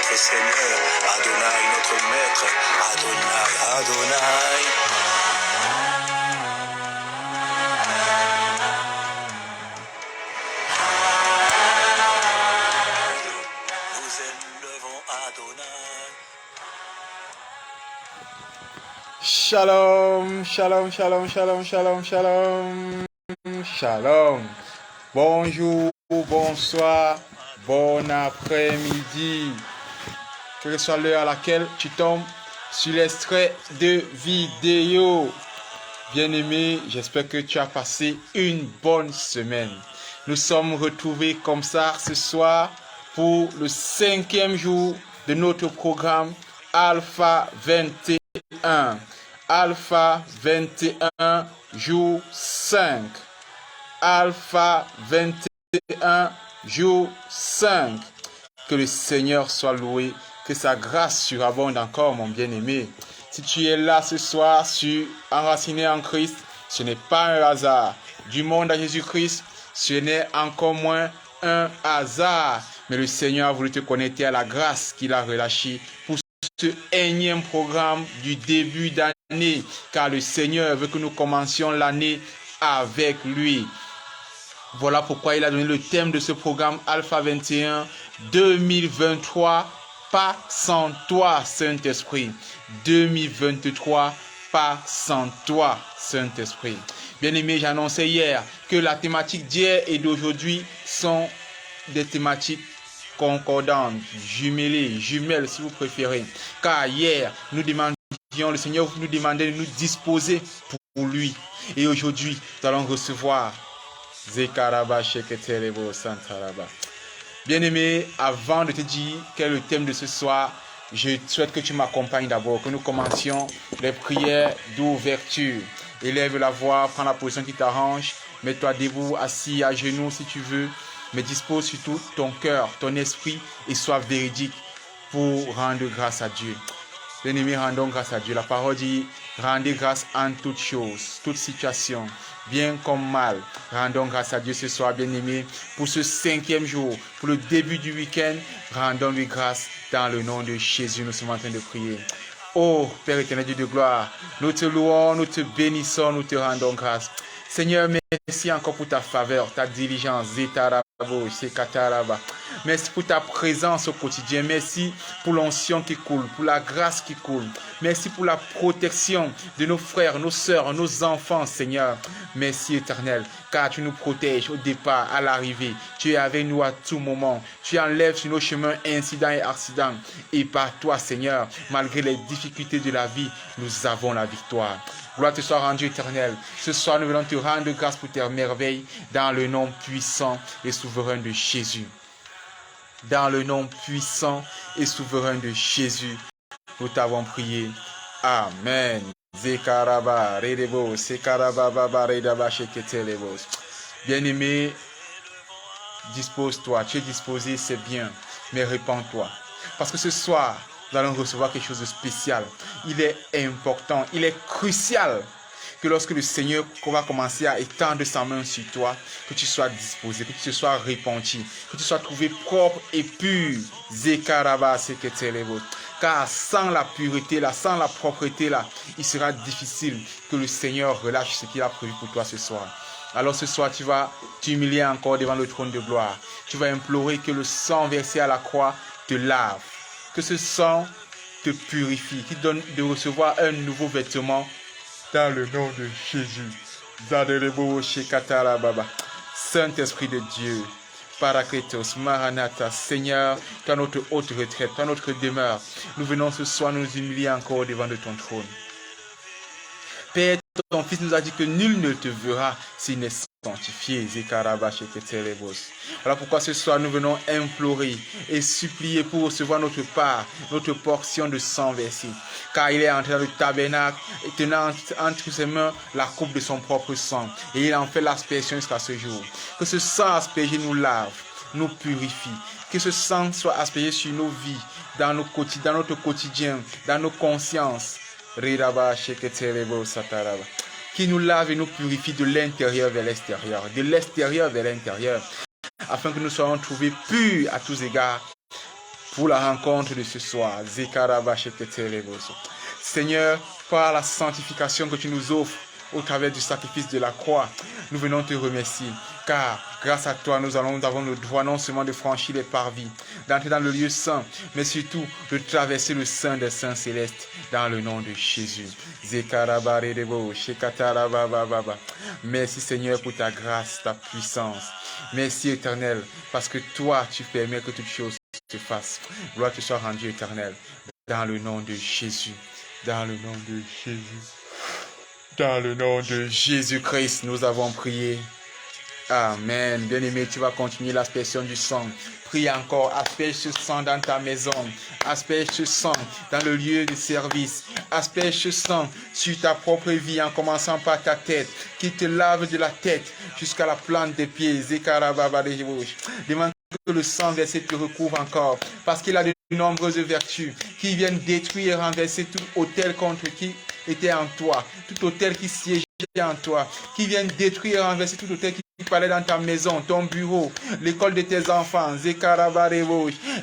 notre Seigneur, Adonai, notre Maître, Adonai, Adonai. Nous élevons Adonai. Shalom, shalom, shalom, shalom, shalom, shalom, shalom. Bonjour, bonsoir, bon après-midi. Quelle que soit l'heure à laquelle tu tombes sur l'extrait de vidéo. Bien-aimé, j'espère que tu as passé une bonne semaine. Nous sommes retrouvés comme ça ce soir pour le 5e jour de notre programme Alpha 21. Alpha 21, jour 5. Alpha 21, jour 5. Que le Seigneur soit loué, que sa grâce surabonde encore, mon bien-aimé. Si tu es là ce soir, enraciné en Christ, ce n'est pas un hasard. Du monde à Jésus-Christ, ce n'est encore moins un hasard. Mais le Seigneur a voulu te connecter à la grâce qu'il a relâchée pour ce énième programme du début d'année, car le Seigneur veut que nous commencions l'année avec lui. Voilà pourquoi il a donné le thème de ce programme Alpha 21 2023, pas sans toi, Saint-Esprit. 2023, pas sans toi, Saint-Esprit. Bien-aimé, j'annonçais hier que la thématique d'hier et d'aujourd'hui sont des thématiques concordantes, jumelles si vous préférez. Car hier, nous demandions, le Seigneur nous demandait de nous disposer pour lui. Et aujourd'hui, nous allons recevoir Zekaraba Sheketerebo Santaraba. Bien-aimé, avant de te dire quel est le thème de ce soir, je souhaite que tu m'accompagnes d'abord, que nous commencions les prières d'ouverture. Élève la voix, prends la position qui t'arrange, mets-toi debout, assis à genoux si tu veux, mais dispose surtout ton cœur, ton esprit et sois véridique pour rendre grâce à Dieu. Bien-aimé, rendons grâce à Dieu. La parole dit, rendez grâce en toutes choses, toute situation, bien comme mal. Rendons grâce à Dieu ce soir, bien-aimé, pour ce 5e jour, pour le début du week-end. Rendons-lui grâce dans le nom de Jésus. Nous sommes en train de prier. Oh, Père éternel, Dieu de gloire, nous te louons, nous te bénissons, nous te rendons grâce. Seigneur, merci encore pour ta faveur, ta diligence. Merci pour ta présence au quotidien. Merci pour l'onction qui coule, pour la grâce qui coule. Merci pour la protection de nos frères, nos sœurs, nos enfants, Seigneur. Merci éternel, car tu nous protèges au départ, à l'arrivée. Tu es avec nous à tout moment. Tu enlèves sur nos chemins incidents et accidents. Et par toi, Seigneur, malgré les difficultés de la vie, nous avons la victoire. Gloire te soit rendue éternelle. Ce soir, nous venons te rendre grâce pour tes merveilles dans le nom puissant et souverain de Jésus. Dans le nom puissant et souverain de Jésus, nous t'avons prié. Amen. Bien-aimé, dispose-toi. Tu es disposé, c'est bien. Mais répands-toi. Parce que ce soir, nous allons recevoir quelque chose de spécial. Il est important, il est crucial que lorsque le Seigneur va commencer à étendre sa main sur toi, que tu sois disposé, que tu te sois repenti, que tu sois trouvé propre et pur. Car sans la pureté là, sans la propreté là, il sera difficile que le Seigneur relâche ce qu'il a prévu pour toi ce soir. Alors ce soir, tu vas t'humilier encore devant le trône de gloire. Tu vas implorer que le sang versé à la croix te lave. Que ce sang te purifie, qui donne de recevoir un nouveau vêtement dans le nom de Jésus. Saint-Esprit de Dieu, Parakletos, Maranatha, Seigneur, toi notre haute retraite, toi notre demeure. Nous venons ce soir nous humilier encore devant de ton trône. Père, ton Fils nous a dit que nul ne te verra s'il n'est sanctifié. Voilà pourquoi ce soir nous venons implorer et supplier pour recevoir notre part, notre portion de sang versé. Car il est entré dans le tabernacle et tenant entre ses mains la coupe de son propre sang. Et il en fait l'aspersion jusqu'à ce jour. Que ce sang aspergé nous lave, nous purifie. Que ce sang soit aspergé sur nos vies, dans notre quotidien, dans nos consciences. Qui nous lave et nous purifie de l'intérieur vers l'extérieur, de l'extérieur vers l'intérieur, afin que nous soyons trouvés purs à tous égards pour la rencontre de ce soir. Seigneur, par la sanctification que tu nous offres au travers du sacrifice de la croix, nous venons te remercier, car grâce à toi, nous avons le droit non seulement de franchir les parvis, d'entrer dans le lieu saint, mais surtout de traverser le sein des saints célestes dans le nom de Jésus. Merci Seigneur pour ta grâce, ta puissance. Merci Éternel, parce que toi, tu permets que toutes choses se fassent. Gloire te soit rendue, Éternel, dans le nom de Jésus. Dans le nom de Jésus. Dans le nom de Jésus-Christ, nous avons prié. Amen. Bien-aimé, tu vas continuer l'aspersion du sang. Prie encore, asperge ce sang dans ta maison. Asperge ce sang dans le lieu de service. Asperge ce sang sur ta propre vie en commençant par ta tête. Qui te lave de la tête jusqu'à la plante des pieds. Demande que le sang versé te recouvre encore. Parce qu'il a de nombreuses vertus qui viennent détruire et renverser tout autel contre qui était en toi, tout autel qui siégeait en toi, qui vient détruire et renverser tout autel qui parlait dans ta maison, ton bureau, l'école de tes enfants,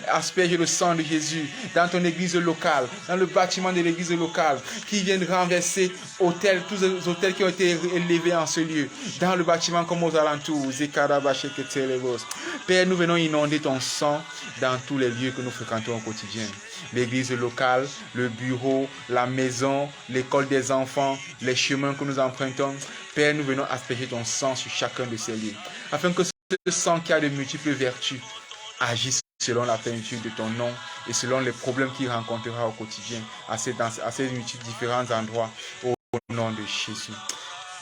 asperge le sang de Jésus dans ton église locale, dans le bâtiment de l'église locale, qui viennent renverser tous les autels qui ont été élevés en ce lieu, dans le bâtiment comme aux alentours. Père, nous venons inonder ton sang dans tous les lieux que nous fréquentons au quotidien. L'église locale, le bureau, la maison, l'école des enfants, les chemins que nous empruntons. Père, nous venons asperger ton sang sur chacun de ces lieux, afin que ce sang qui a de multiples vertus agisse selon la plénitude de ton nom et selon les problèmes qu'il rencontrera au quotidien à ces différents endroits au nom de Jésus.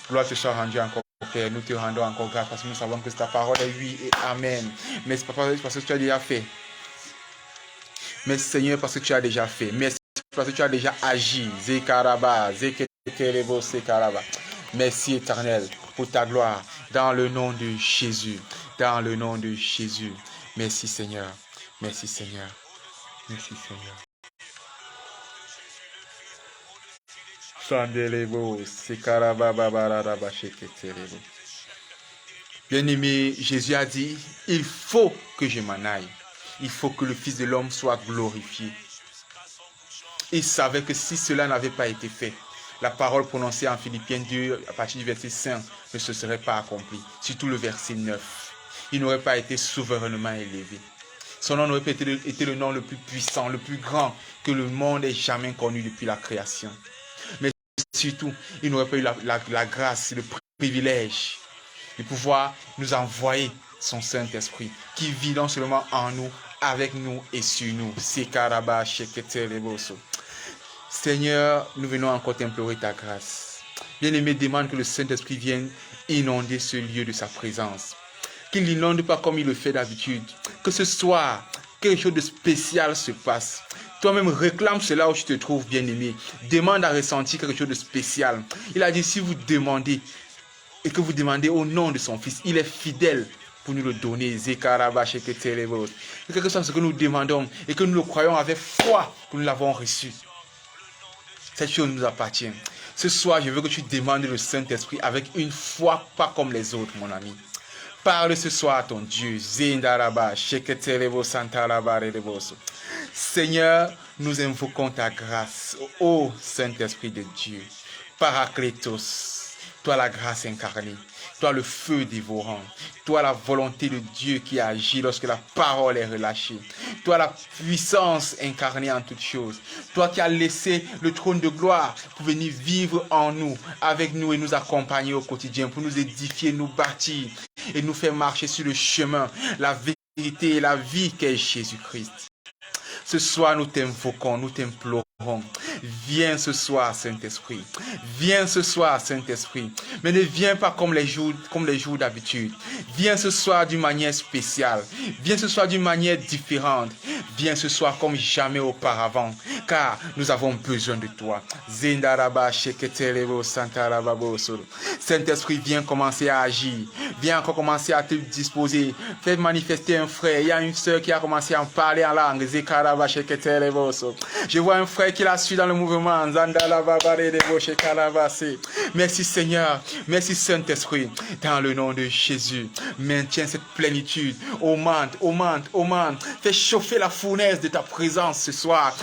Gloire te soit rendue encore, Père. Nous te rendons encore grâce parce que nous savons que ta parole est oui et amen. Mais c'est pas parce que tu as déjà fait. Mais Seigneur, parce que tu as déjà fait. Merci parce que tu as déjà agi. Merci Éternel pour ta gloire. Dans le nom de Jésus. Dans le nom de Jésus. Merci Seigneur. Merci Seigneur. Merci Seigneur. Bien-aimé, Jésus a dit, il faut que je m'en aille. Il faut que le Fils de l'homme soit glorifié. Il savait que si cela n'avait pas été fait, la parole prononcée en Philippiens 2, à partir du verset 5, ne se serait pas accomplie. Surtout le verset 9. Il n'aurait pas été souverainement élevé. Son nom n'aurait pas été le nom le plus puissant, le plus grand que le monde ait jamais connu depuis la création. Mais surtout, il n'aurait pas eu la grâce, le privilège de pouvoir nous envoyer son Saint-Esprit qui vit non seulement en nous, avec nous et sur nous. Seigneur, nous venons encore t'implorer ta grâce. Bien-aimé, demande que le Saint-Esprit vienne inonder ce lieu de sa présence. Qu'il n'inonde pas comme il le fait d'habitude. Que ce soir, quelque chose de spécial se passe. Toi-même réclame cela où tu te trouves, bien-aimé. Demande à ressentir quelque chose de spécial. Il a dit, si vous demandez, et que vous demandez au nom de son Fils, il est fidèle pour nous le donner. Et quelque chose que nous demandons et que nous le croyons avec foi que nous l'avons reçu. Cette chose nous appartient. Ce soir, je veux que tu demandes le Saint-Esprit avec une foi pas comme les autres, mon ami. Parle ce soir à ton Dieu. Seigneur, nous invoquons ta grâce. Ô Saint-Esprit de Dieu, Paraclétos, toi la grâce incarnée, toi le feu dévorant, toi la volonté de Dieu qui agit lorsque la parole est relâchée, toi la puissance incarnée en toutes choses, toi qui as laissé le trône de gloire pour venir vivre en nous, avec nous et nous accompagner au quotidien, pour nous édifier, nous bâtir et nous faire marcher sur le chemin, la vérité et la vie qu'est Jésus-Christ. Ce soir, nous t'invoquons, nous t'implorons. Viens ce soir, Saint-Esprit. Viens ce soir, Saint-Esprit. Mais ne viens pas comme les jours d'habitude. Viens ce soir d'une manière spéciale. Viens ce soir d'une manière différente. Viens ce soir comme jamais auparavant. Car nous avons besoin de toi. Saint-Esprit, viens commencer à agir. viens encore commencer à te disposer. Fais manifester un frère. Il y a une sœur qui a commencé à en parler en langue. Je vois un frère qui la suit dans le mouvement. Merci Seigneur. Merci Saint-Esprit. Dans le nom de Jésus. Maintiens cette plénitude. Augmente, augmente, augmente. Fais chauffer la fournaise de ta présence ce soir.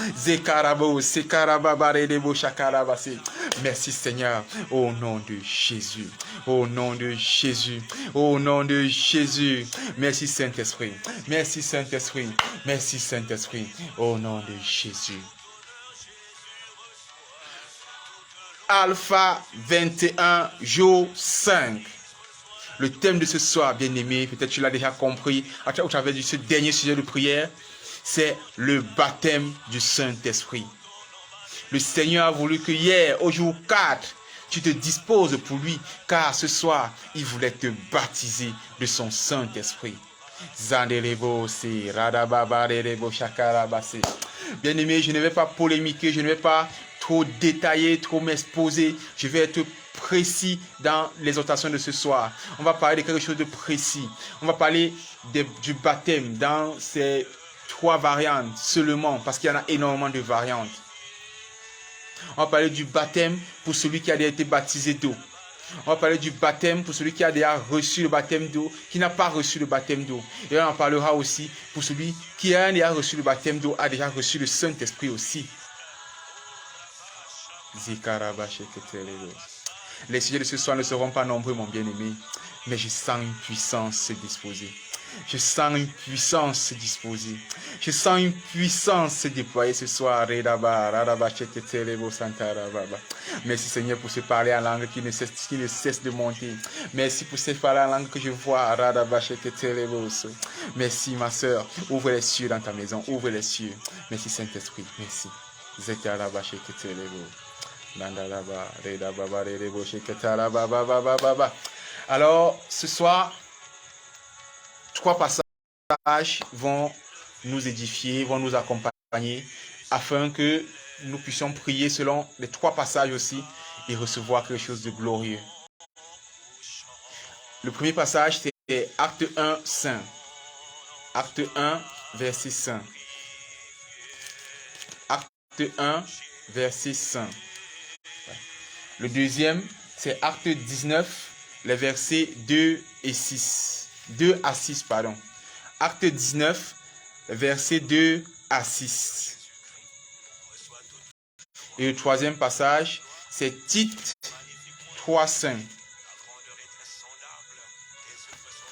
Merci Seigneur. Au nom de Jésus. Au nom de Jésus. Au nom de Jésus. Merci Saint-Esprit. Merci Saint-Esprit. Merci Saint-Esprit. Au nom de Jésus. Alpha 21, jour 5. Le thème de ce soir, bien-aimé, peut-être tu l'as déjà compris, à travers ce dernier sujet de prière, c'est le baptême du Saint-Esprit. Le Seigneur a voulu que hier, au jour 4, tu te disposes pour lui, car ce soir, il voulait te baptiser de son Saint-Esprit. Bien-aimé, je ne vais pas polémiquer, je ne vais pas trop détailler, trop m'exposer. Je vais être précis dans l'exhortation de ce soir. On va parler de quelque chose de précis. On va parler du baptême dans ces 3 variantes seulement, parce qu'il y en a énormément de variantes. On va parler du baptême pour celui qui a déjà été baptisé d'eau. On va parler du baptême pour celui qui a déjà reçu le baptême d'eau, qui n'a pas reçu le baptême d'eau. Et on en parlera aussi pour celui qui a déjà reçu le baptême d'eau, a déjà reçu le Saint-Esprit aussi. Les sujets de ce soir ne seront pas nombreux, mon bien-aimé, mais je sens une puissance se disposer. Je sens une puissance se disposer. Je sens une puissance se déployer ce soir. Merci Seigneur pour ce parler en langue qui ne cesse de monter. Merci pour ce parler en langue que je vois. Merci ma soeur. Ouvre les cieux dans ta maison. Ouvre les cieux. Merci Saint-Esprit. Merci. Alors, ce soir, 3 passages vont nous édifier, vont nous accompagner, afin que nous puissions prier selon les 3 passages aussi et recevoir quelque chose de glorieux. Le premier passage, c'est Acte 1, Saint. Acte 1, verset 5. Acte 1, verset 5. Le deuxième, c'est Acte 19, les versets 2 et 6. 2 à 6, pardon. Acte 19, versets 2 à 6. Et le troisième passage, c'est Tite 3, 5.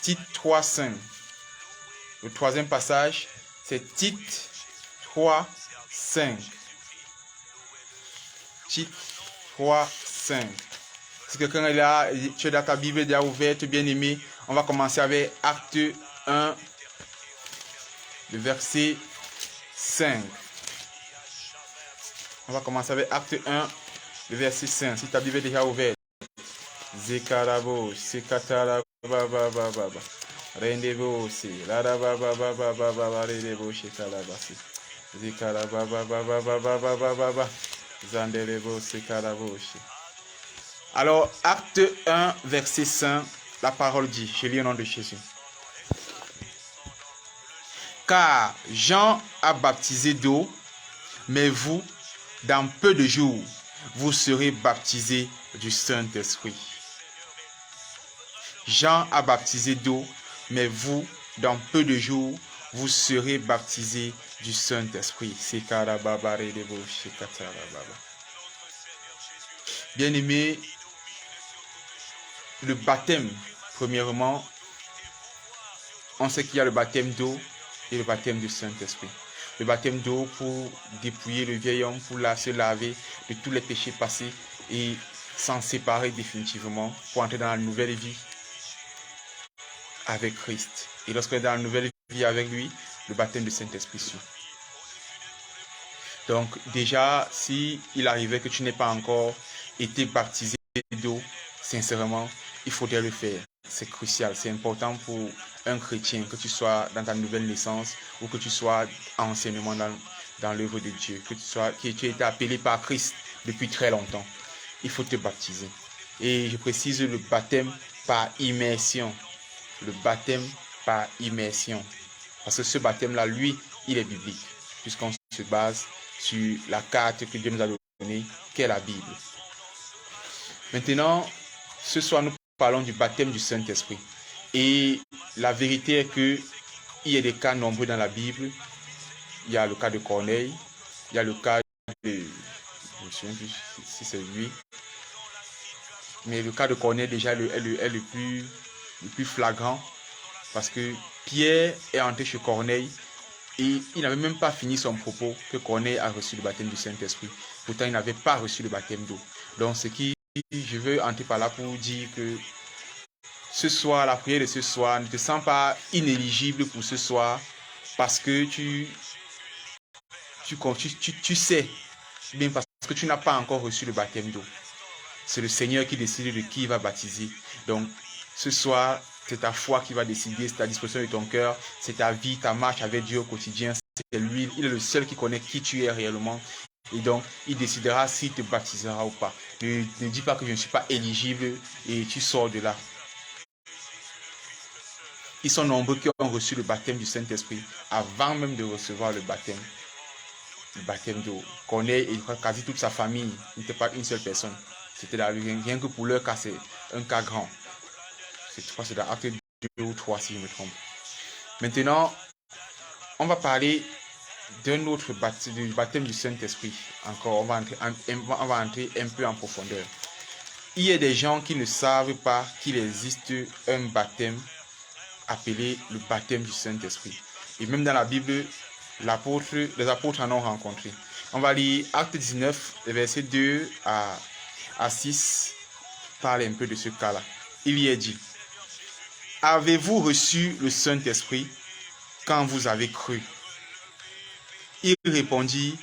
Tite 3, 5. Le troisième passage, c'est Tite 3, 5. Tite 3, 5. Si quelqu'un est là, tu as ta Bible déjà ouverte, bien aimé, on va commencer avec Acte 1, le verset 5. On va commencer avec Acte 1, le verset 5. Si ta Bible est déjà ouverte. Zekarabo, Sekatara, Baba, Rendez-vous, Baba, Rendez-vous, Shekalabasi. Zekaraba, Baba, Zandelebo, Sekarabo. Alors, Acte 1, verset 5, la parole dit, je lis au nom de Jésus. Car Jean a baptisé d'eau, mais vous, dans peu de jours, vous serez baptisés du Saint-Esprit. Jean a baptisé d'eau, mais vous, dans peu de jours, vous serez baptisés du Saint-Esprit. Bien-aimés, le baptême, premièrement, on sait qu'il y a le baptême d'eau et le baptême du Saint-Esprit. Le baptême d'eau pour dépouiller le vieil homme, pour se laver de tous les péchés passés et s'en séparer définitivement pour entrer dans la nouvelle vie avec Christ. Et lorsque dans la nouvelle vie avec lui, le baptême du Saint-Esprit suit. Donc déjà, si il arrivait que tu n'aies pas encore été baptisé d'eau, sincèrement, il faudrait le faire. C'est crucial, c'est important pour un chrétien, que tu sois dans ta nouvelle naissance ou que tu sois anciennement dans l'œuvre de Dieu, que tu aies été appelé par Christ depuis très longtemps. Il faut te baptiser. Et je précise le baptême par immersion. le baptême par immersion. Parce que ce baptême-là, lui, il est biblique, puisqu'on se base sur la carte que Dieu nous a donnée, qu'est la Bible. Maintenant, ce soir, nous parlons du baptême du Saint-Esprit. Et la vérité est qu'il y a des cas nombreux dans la Bible. Il y a le cas de Corneille, il y a le cas de... Je ne sais plus si c'est lui. Mais le cas de Corneille, déjà, est le plus flagrant. Parce que Pierre est entré chez Corneille et il n'avait même pas fini son propos que Corneille a reçu le baptême du Saint-Esprit. Pourtant, il n'avait pas reçu le baptême d'eau. Donc, je veux entrer par là pour dire que ce soir, la prière de ce soir, ne te sens pas inéligible pour ce soir parce que tu sais, bien parce que tu n'as pas encore reçu le baptême d'eau. C'est le Seigneur qui décide de qui il va baptiser. Donc, ce soir, c'est ta foi qui va décider, c'est ta disposition de ton cœur, c'est ta vie, ta marche avec Dieu au quotidien. C'est lui, il est le seul qui connaît qui tu es réellement. Et donc, il décidera s'il te baptisera ou pas. Ne dis pas que je ne suis pas éligible et tu sors de là. Ils sont nombreux qui ont reçu le baptême du Saint-Esprit avant même de recevoir le baptême d'eau. Corneille et quasi toute sa famille n'était pas une seule personne. C'était là, rien que pour leur cas, c'est un cas grand. Je crois que c'est dans Acte 2 ou 3 si je me trompe. Maintenant, on va parler d'un autre baptême, du baptême du Saint-Esprit. Encore, on va entrer un peu en profondeur. Il y a des gens qui ne savent pas qu'il existe un baptême appelé le baptême du Saint-Esprit. Et même dans la Bible, les apôtres en ont rencontré. On va lire Acte 19, les versets 2 à 6, parle un peu de ce cas-là. Il y est dit: avez-vous reçu le Saint-Esprit quand vous avez cru? Il répondit: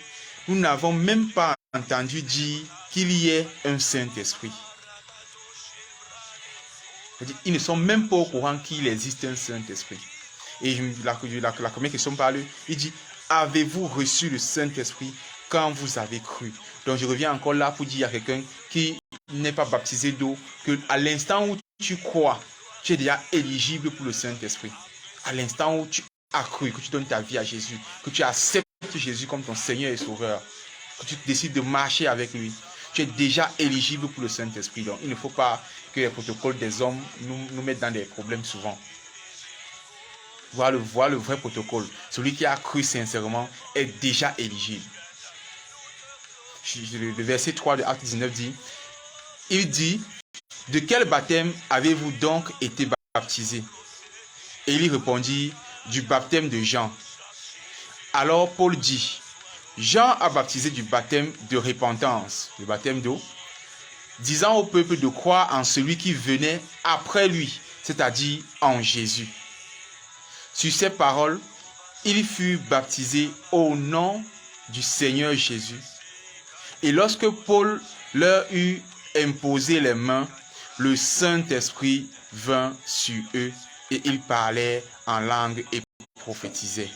nous n'avons même pas entendu dire qu'il y ait un Saint-Esprit. Ils ne sont même pas au courant qu'il existe un Saint-Esprit. Et la première question parle, il dit: avez-vous reçu le Saint-Esprit quand vous avez cru? Donc je reviens encore là pour dire à quelqu'un qui n'est pas baptisé d'eau qu'à l'instant où tu crois, tu es déjà éligible pour le Saint-Esprit. À l'instant où tu as cru, que tu donnes ta vie à Jésus, que tu acceptes Jésus comme ton Seigneur et Sauveur, que tu décides de marcher avec lui, tu es déjà éligible pour le Saint-Esprit. Donc il ne faut pas que les protocoles des hommes nous mettent dans des problèmes souvent. Voir le vrai protocole. Celui qui a cru sincèrement est déjà éligible. Le verset 3 de Acte 19 dit, il dit: de quel baptême avez-vous donc été baptisé? Et il répondit: du baptême de Jean. Alors Paul dit: Jean a baptisé du baptême de repentance, le baptême d'eau, disant au peuple de croire en celui qui venait après lui, c'est-à-dire en Jésus. Sur ces paroles, il fut baptisé au nom du Seigneur Jésus. Et lorsque Paul leur eut imposé les mains, le Saint-Esprit vint sur eux et ils parlaient en langue et prophétisaient.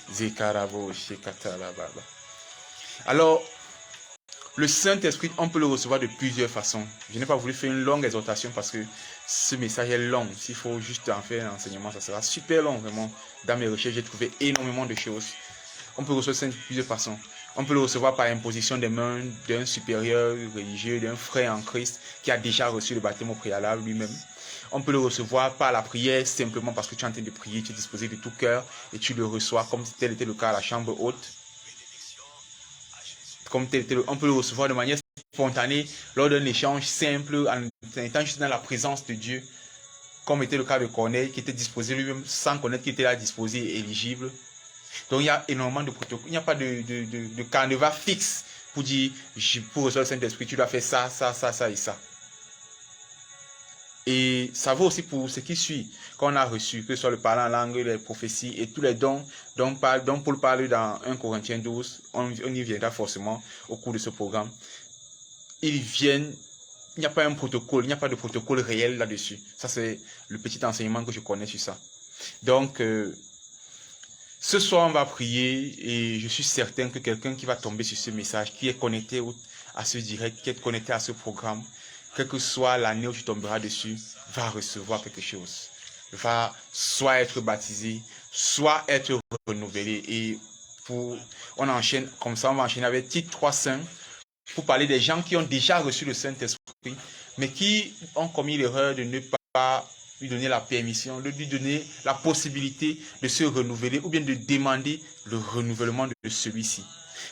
Alors, le Saint-Esprit, on peut le recevoir de plusieurs façons. Je n'ai pas voulu faire une longue exhortation parce que ce message est long. S'il faut juste en faire un enseignement, ça sera super long, vraiment. Dans mes recherches, j'ai trouvé énormément de choses. On peut recevoir ça de plusieurs façons. On peut le recevoir par imposition des mains d'un supérieur religieux, d'un frère en Christ qui a déjà reçu le baptême au préalable lui-même. On peut le recevoir par la prière, simplement parce que tu es en train de prier, tu es disposé de tout cœur et tu le reçois comme tel était le cas à la chambre haute. On peut le recevoir de manière spontanée lors d'un échange simple, en étant juste dans la présence de Dieu, comme était le cas de Corneille, qui était disposé lui-même sans connaître qu'il était là disposé et éligible. Donc il y a énormément de protocoles. Il n'y a pas de canevas fixe pour dire, pour recevoir le Saint-Esprit, tu dois faire ça, ça, ça, ça et ça. Et ça vaut aussi pour ce qui suit, qu'on a reçu, que ce soit le parler en langue, les prophéties et tous les dons dont Paul parle dans 1 Corinthiens 12, on y viendra forcément au cours de ce programme. Ils viennent, il n'y a pas un protocole, il n'y a pas de protocole réel là-dessus. Ça, c'est le petit enseignement que je connais sur ça. Donc, ce soir, on va prier et je suis certain que quelqu'un qui va tomber sur ce message, qui est connecté à ce direct, qui est connecté à ce programme, quelle que soit l'année où tu tomberas dessus, va recevoir quelque chose. va soit être baptisé, soit être renouvelé. Et on enchaîne, comme ça on va enchaîner avec Tite 3.5 pour parler des gens qui ont déjà reçu le Saint-Esprit, mais qui ont commis l'erreur de ne pas lui donner la permission, de lui donner la possibilité de se renouveler ou bien de demander le renouvellement de celui-ci.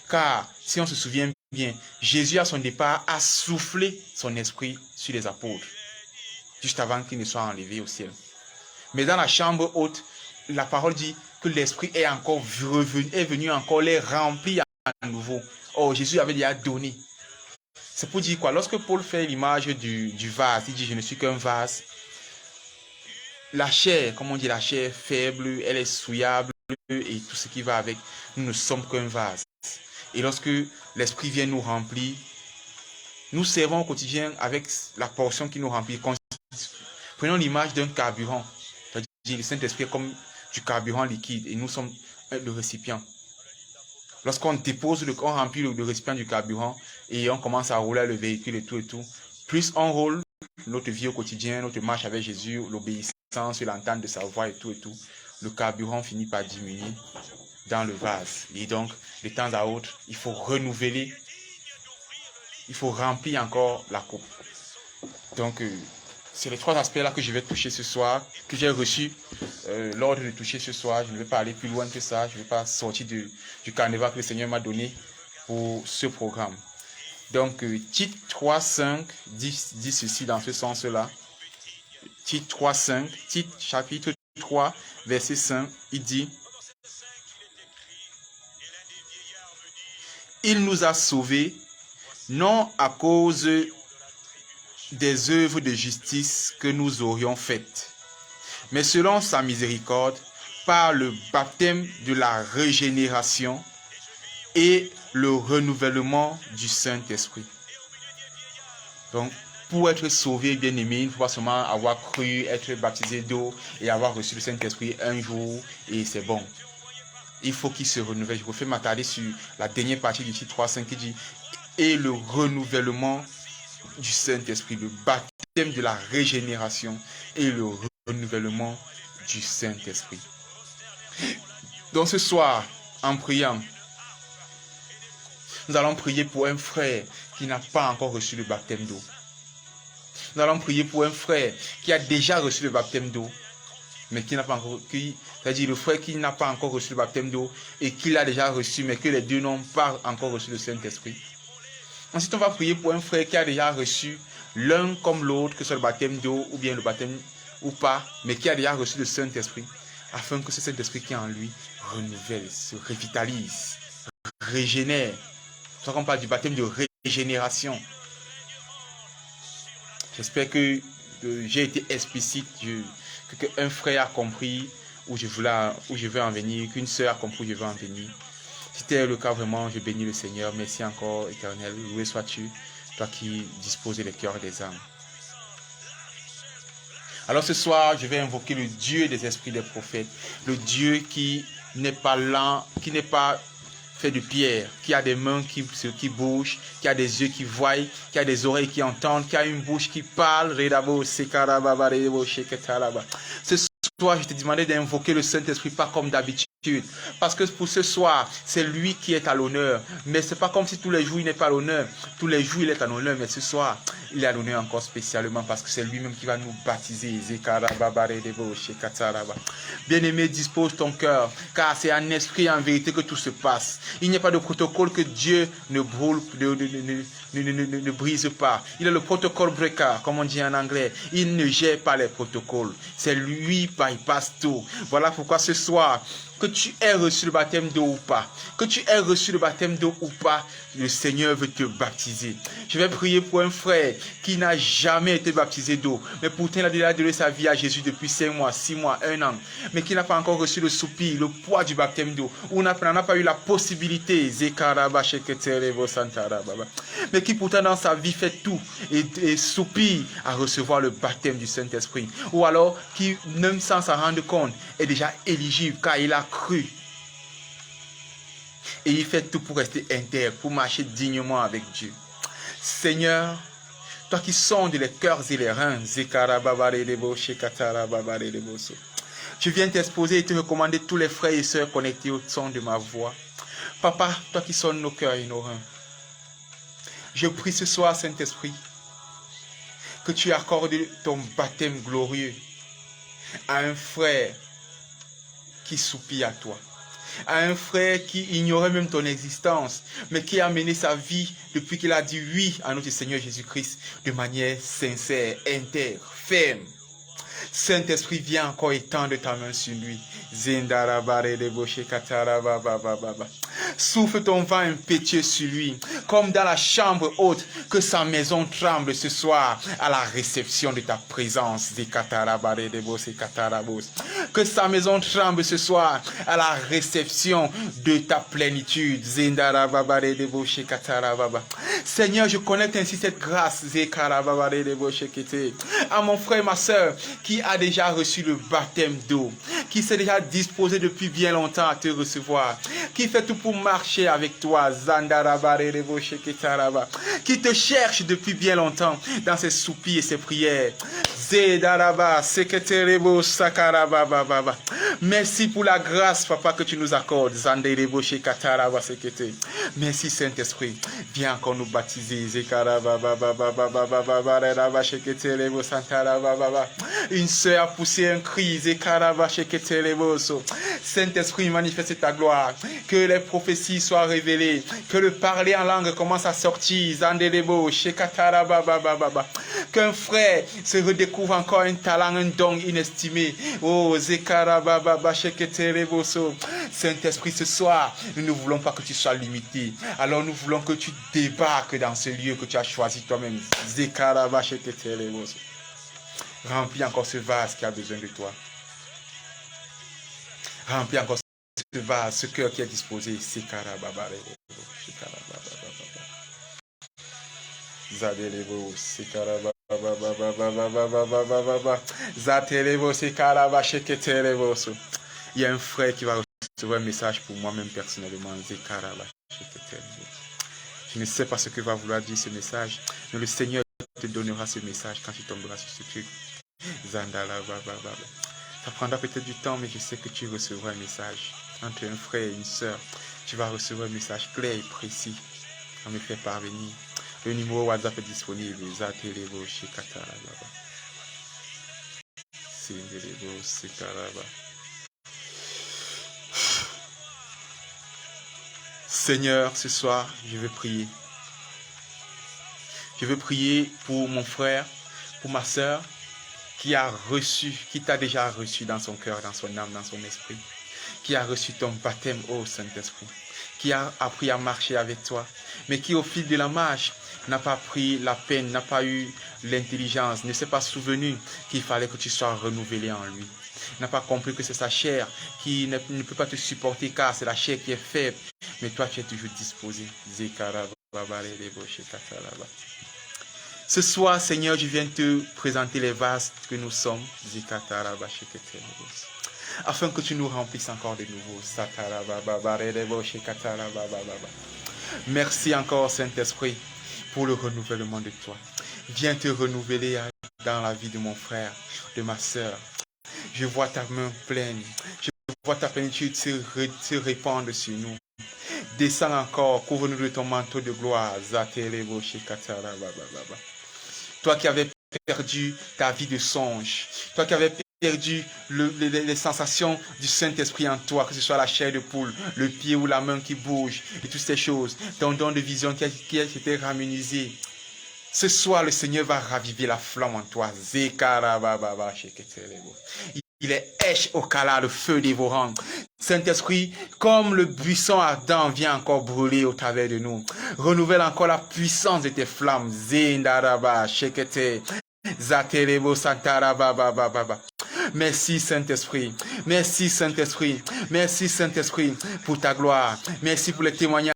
Car, si on se souvient bien, Jésus à son départ a soufflé son esprit sur les apôtres, juste avant qu'ils ne soient enlevés au ciel. Mais dans la chambre haute, la parole dit que l'esprit est encore revenu, est venu encore les remplir à nouveau. Oh, Jésus avait déjà donné. C'est pour dire quoi? Lorsque Paul fait l'image du vase, il dit je ne suis qu'un vase. La chair, comme on dit, la chair faible, elle est souillable et tout ce qui va avec. Nous ne sommes qu'un vase. Et lorsque l'esprit vient nous remplir, nous servons au quotidien avec la portion qui nous remplit. Prenons l'image d'un carburant. C'est-à-dire le Saint-Esprit est comme du carburant liquide et nous sommes le récipient. Lorsqu'on dépose, on remplit le récipient du carburant et on commence à rouler le véhicule et tout, plus on roule notre vie au quotidien, notre marche avec Jésus, l'obéissance, l'entente de sa voix et tout, le carburant finit par diminuer dans le vase. Et donc, de temps à autre, il faut renouveler, il faut remplir encore la coupe. Donc, c'est les trois aspects-là que je vais toucher ce soir, que j'ai reçu l'ordre de toucher ce soir. Je ne vais pas aller plus loin que ça. Je ne vais pas sortir du carnaval que le Seigneur m'a donné pour ce programme. Donc, Tite 3.5 dit ceci dans ce sens-là. Tite 3.5, Tite chapitre 3, verset 5, il dit « Il nous a sauvés, non à cause des œuvres de justice que nous aurions faites, mais selon sa miséricorde, par le baptême de la régénération et le renouvellement du Saint-Esprit. » Donc, pour être sauvé, bien aimé, il ne faut pas seulement avoir cru, être baptisé d'eau et avoir reçu le Saint-Esprit un jour et c'est bon. Il faut qu'il se renouvelle. Je refais m'attarder sur la dernière partie du titre 3.5 qui dit « Et le renouvellement du Saint-Esprit, le baptême de la régénération et le renouvellement du Saint-Esprit. » Donc ce soir, en priant, nous allons prier pour un frère qui n'a pas encore reçu le baptême d'eau. Nous allons prier pour un frère qui a déjà reçu le baptême d'eau, mais qui n'a pas encore, c'est-à-dire le frère qui n'a pas encore reçu le baptême d'eau et qui l'a déjà reçu, mais que les deux n'ont pas encore reçu le Saint-Esprit. Ensuite, on va prier pour un frère qui a déjà reçu l'un comme l'autre, que ce soit le baptême d'eau ou bien le baptême ou pas, mais qui a déjà reçu le Saint-Esprit, afin que ce Saint-Esprit qui est en lui renouvelle, se revitalise, régénère. C'est pour ça qu'on parle du baptême de régénération. J'espère que j'ai été explicite, qu'un frère a compris où je veux en venir, qu'une sœur a compris où je veux en venir. Si c'était le cas, vraiment, je bénis le Seigneur. Merci encore, Éternel. Loué sois-tu, toi qui disposes des cœurs et des âmes. Alors ce soir, je vais invoquer le Dieu des esprits des prophètes, le Dieu qui n'est pas lent, qui n'est pas fait de pierre, qui a des mains qui bougent, qui a des yeux qui voient, qui a des oreilles qui entendent, qui a une bouche qui parle. Ce soir, je te demandais d'invoquer le Saint-Esprit, pas comme d'habitude. Parce que pour ce soir, c'est lui qui est à l'honneur. Mais c'est pas comme si tous les jours il n'est pas à l'honneur. Tous les jours il est à l'honneur. Mais ce soir, il est à l'honneur encore spécialement parce que c'est lui-même qui va nous baptiser. Bien-aimé, dispose ton cœur. Car c'est en esprit et en vérité que tout se passe. Il n'y a pas de protocole que Dieu ne brûle, ne brise pas. Il a le protocole breaker, comme on dit en anglais. Il ne gère pas les protocoles. C'est lui qui bypass tout. Voilà pourquoi ce soir, que tu aies reçu le baptême d'eau ou pas, que tu aies reçu le baptême d'eau ou pas, le Seigneur veut te baptiser. Je vais prier pour un frère qui n'a jamais été baptisé d'eau, mais pourtant il a déjà donné sa vie à Jésus depuis 5 mois, 6 mois, 1 an, mais qui n'a pas encore reçu le soupir, le poids du baptême d'eau, ou n'en a pas eu la possibilité, mais qui pourtant dans sa vie fait tout et soupire à recevoir le baptême du Saint-Esprit, ou alors qui, même sans s'en rendre compte, est déjà éligible car il a cru. Et il fait tout pour rester intègre, pour marcher dignement avec Dieu. Seigneur, toi qui sondes les cœurs et les reins, je viens t'exposer et te recommander tous les frères et sœurs connectés au son de ma voix. Papa, toi qui sondes nos cœurs et nos reins, je prie ce soir, Saint-Esprit, que tu accordes ton baptême glorieux à un frère qui soupire à toi, à un frère qui ignorait même ton existence, mais qui a mené sa vie depuis qu'il a dit oui à notre Seigneur Jésus-Christ de manière sincère, intègre, ferme. Saint-Esprit, viens encore étendre ta main sur lui. Souffle ton vent impétueux sur lui, comme dans la chambre haute, que sa maison tremble ce soir à la réception de ta présence. Que sa maison tremble ce soir à la réception de ta plénitude. Seigneur, je connecte ainsi cette grâce à mon frère et ma soeur qui a déjà reçu le baptême d'eau, qui s'est déjà disposé depuis bien longtemps à te recevoir, qui fait tout pour marcher avec toi, qui te cherche depuis bien longtemps dans ses soupirs et ses prières. Merci pour la grâce, Papa, que tu nous accordes. Merci, Saint-Esprit. Viens encore nous baptiser. Une sœur a poussé un cri. Saint-Esprit, manifeste ta gloire. Que les prophéties soient révélées. Que le parler en langue commence à sortir. Qu'un frère se redécouvre encore un talent, un don inestimé. Oh, Saint-Esprit, ce soir, nous ne voulons pas que tu sois limité. Alors nous voulons que tu débarques dans ce lieu que tu as choisi toi-même. Remplis encore ce vase qui a besoin de toi. Remplis encore ce vase, ce cœur qui est disposé. Il y a un frère qui va recevoir un message pour moi-même personnellement. Je ne sais pas ce que va vouloir dire ce message, mais le Seigneur te donnera ce message quand tu tomberas sur ce truc. Ça prendra peut-être du temps, mais je sais que tu recevras un message. Entre un frère et une soeur, tu vas recevoir un message clair et précis à me faire parvenir. Le numéro WhatsApp est disponible. Seigneur, ce soir, je veux prier. Je veux prier pour mon frère, pour ma soeur, qui a reçu, qui t'a déjà reçu dans son cœur, dans son âme, dans son esprit, qui a reçu ton baptême, ô Saint-Esprit, qui a appris à marcher avec toi, mais qui au fil de la marche n'a pas pris la peine, n'a pas eu l'intelligence, ne s'est pas souvenu qu'il fallait que tu sois renouvelé en lui, n'a pas compris que c'est sa chair qui ne peut pas te supporter car c'est la chair qui est faible, mais toi tu es toujours disposé. Ce soir, Seigneur, je viens te présenter les vases que nous sommes, afin que tu nous remplisses encore de nouveau. Merci encore, Saint-Esprit, pour le renouvellement de toi. Viens te renouveler dans la vie de mon frère, de ma soeur. Je vois ta main pleine. Je vois ta plénitude se répandre sur nous. Descends encore, couvre-nous de ton manteau de gloire. Toi qui avais perdu ta vie de songe, toi qui avais perdu les sensations du Saint-Esprit en toi, que ce soit la chair de poule, le pied ou la main qui bouge, et toutes ces choses, ton don de vision qui a été ramenuisé. Ce soir, le Seigneur va raviver la flamme en toi. Il est Esh Okala, le feu dévorant. Saint-Esprit, comme le buisson ardent vient encore brûler au travers de nous. Renouvelle encore la puissance de tes flammes. Zindaraba, Shekete, Zatelebo, Santaraba. Merci Saint-Esprit. Merci Saint-Esprit. Merci Saint-Esprit pour ta gloire. Merci pour les témoignages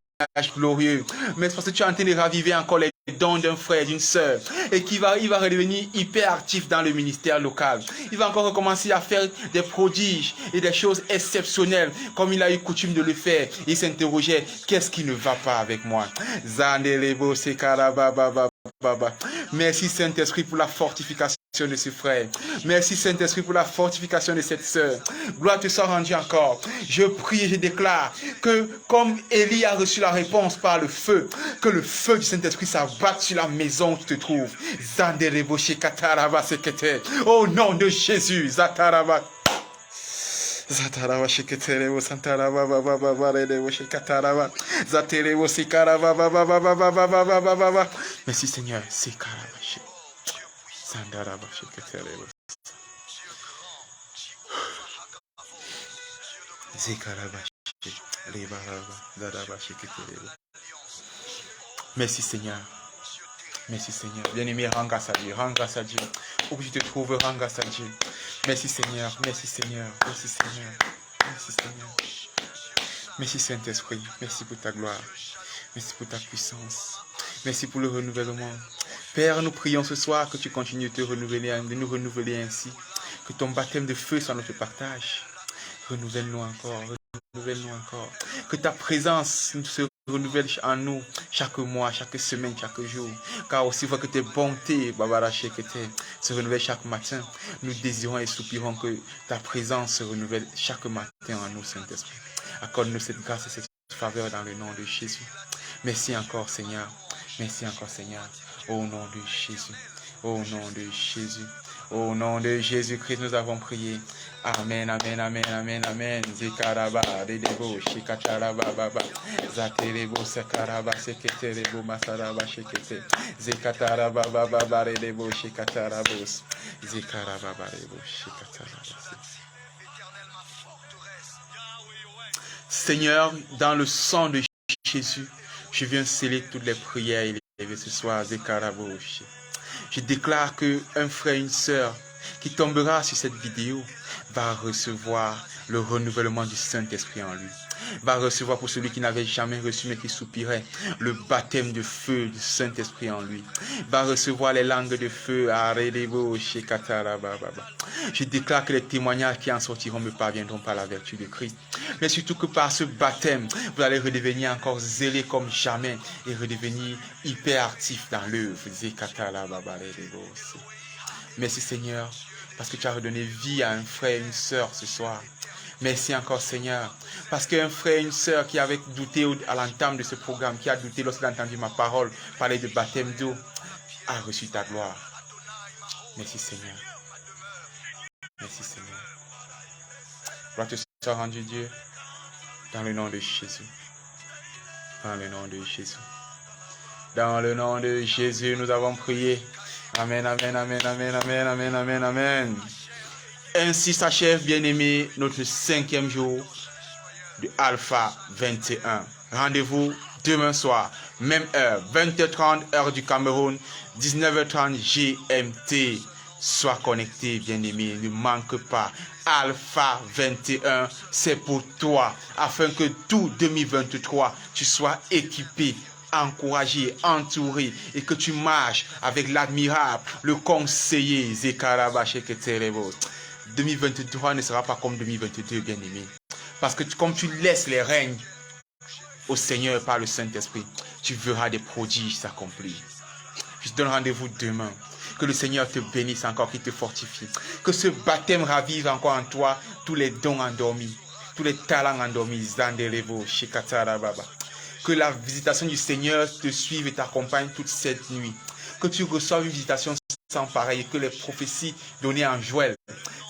glorieux. Merci parce que tu es en train de raviver encore les dons d'un frère, d'une sœur, et il va redevenir hyper actif dans le ministère local. Il va encore recommencer à faire des prodiges et des choses exceptionnelles comme il a eu coutume de le faire. Il s'interrogeait, qu'est-ce qui ne va pas avec moi? Merci Saint-Esprit pour la fortification de ce frère. Merci Saint-Esprit pour la fortification de cette sœur. Gloire te soit rendue encore. Je prie et je déclare que comme Élie a reçu la réponse par le feu, que le feu du Saint-Esprit s'abatte sur la maison où tu te trouves. Au nom de Jésus, Zataraba. Zataraba sheketerebo santaraba baba baba redebo shekataraba zaterebo sikaraba baba baba baba baba baba. Merci Seigneur, sikaraba sandaraba sheketerebo zikaraba rebaraba daraba sheketerebo. Merci Seigneur. Merci Seigneur. Bien-aimé, rends grâce à Dieu. Rends grâce à Dieu. Où tu te trouves, rends grâce à Dieu. Merci Seigneur. Merci Seigneur. Merci Seigneur. Merci Seigneur. Merci Saint-Esprit. Merci pour ta gloire. Merci pour ta puissance. Merci pour le renouvellement. Père, nous prions ce soir que tu continues de nous renouveler ainsi. Que ton baptême de feu soit notre partage. Renouvelle-nous encore. Renouvelle-nous encore. Que ta présence se renouvelle en nous chaque mois, chaque semaine, chaque jour. Car aussi voit que tes bontés, se renouvellent chaque matin. Nous désirons et soupirons que ta présence se renouvelle chaque matin en nous, Saint-Esprit. Accorde-nous cette grâce et cette faveur dans le nom de Jésus. Merci encore, Seigneur. Merci encore, Seigneur. Au nom de Jésus. Au nom de Jésus. Au nom de Jésus-Christ, nous avons prié. Amen, amen, amen, amen, amen. Zikaraba, redebo, shikataraba, baba. Zaterebo, sakaraba, seketerebo, masaraba, shekete. Zikataraba, baba, redebo, shikatarabos. Zikaraba, redebo, shikatarabas. Seigneur, dans le sang de Jésus, je viens sceller toutes les prières élevées ce soir. Zikarabo. Je déclare qu'un frère et une sœur qui tombera sur cette vidéo va recevoir le renouvellement du Saint-Esprit en lui. Va recevoir pour celui qui n'avait jamais reçu mais qui soupirait le baptême de feu du Saint-Esprit en lui. Va recevoir les langues de feu. Je déclare que les témoignages qui en sortiront me parviendront par la vertu de Christ. Mais surtout que par ce baptême, vous allez redevenir encore zélé comme jamais et redevenir hyper actif dans l'œuvre. Merci Seigneur, parce que tu as redonné vie à un frère et une sœur ce soir. Merci encore Seigneur, parce qu'un frère et une sœur qui avait douté à l'entame de ce programme, qui a douté lorsqu'il a entendu ma parole parler de baptême d'eau, a reçu ta gloire. Merci Seigneur. Merci Seigneur. Gloire te soit rendue Dieu, dans le nom de Jésus. Dans le nom de Jésus. Dans le nom de Jésus, nous avons prié. Amen, amen, amen, amen, amen, amen, amen, amen. Ainsi s'achève, bien-aimé, notre 5e jour de Alpha 21. Rendez-vous demain soir, même heure, 20h30, heure du Cameroun, 19h30 GMT. Sois connecté, bien-aimé, ne manque pas. Alpha 21, c'est pour toi, afin que tout 2023, tu sois équipé, encouragé, entouré, et que tu marches avec l'admirable, le conseiller, Zekaraba Sheketerebo. 2023 ne sera pas comme 2022, bien-aimé. Parce que comme tu laisses les règnes au Seigneur par le Saint-Esprit, tu verras des prodiges s'accomplir. Je te donne rendez-vous demain. Que le Seigneur te bénisse encore, qu'il te fortifie. Que ce baptême ravive encore en toi tous les dons endormis, tous les talents endormis. Que la visitation du Seigneur te suive et t'accompagne toute cette nuit. Que tu reçoives une visitation sans pareil et que les prophéties données en Joël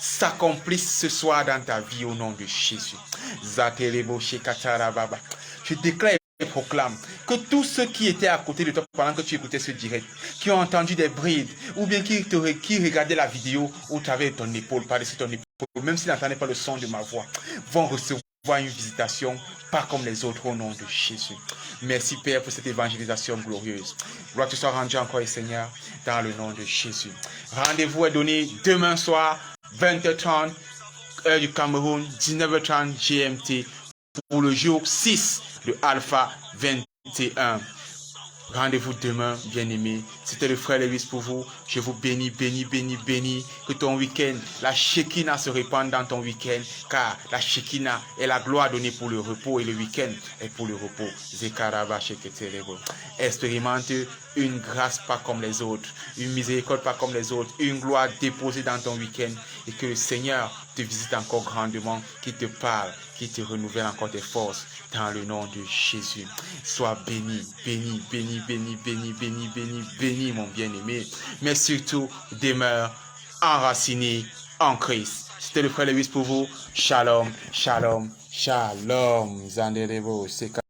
s'accomplissent ce soir dans ta vie au nom de Jésus. Je déclare et proclame que tous ceux qui étaient à côté de toi pendant que tu écoutais ce direct, qui ont entendu des brides, ou bien qui regardaient la vidéo où tu avais ton épaule, par-dessus ton épaule, même s'ils n'entendaient pas le son de ma voix, vont recevoir une visitation pas comme les autres au nom de Jésus. Merci Père pour cette évangélisation glorieuse. Gloire te soit rendue encore, Seigneur, dans le nom de Jésus. Rendez-vous est donné demain soir, 20h30, heure du Cameroun, 19h30 GMT, pour le jour 6 de Alpha 21. Rendez-vous demain, bien-aimés. C'était le frère Lewis pour vous. Je vous bénis, bénis, bénis, bénis. Que ton week-end, la Shekinah se répande dans ton week-end. Car la Shekinah est la gloire donnée pour le repos et le week-end est pour le repos. Zekaraba Sheketerebo. Expérimente une grâce pas comme les autres, une miséricorde pas comme les autres, une gloire déposée dans ton week-end et que le Seigneur te visite encore grandement, qui te parle, qui te renouvelle encore tes forces dans le nom de Jésus. Sois béni, béni, béni, béni, béni, béni, béni, béni, mon bien-aimé. Mais surtout, demeure enraciné en Christ. C'était le frère Lewis pour vous. Shalom, shalom, shalom. Zanderebo,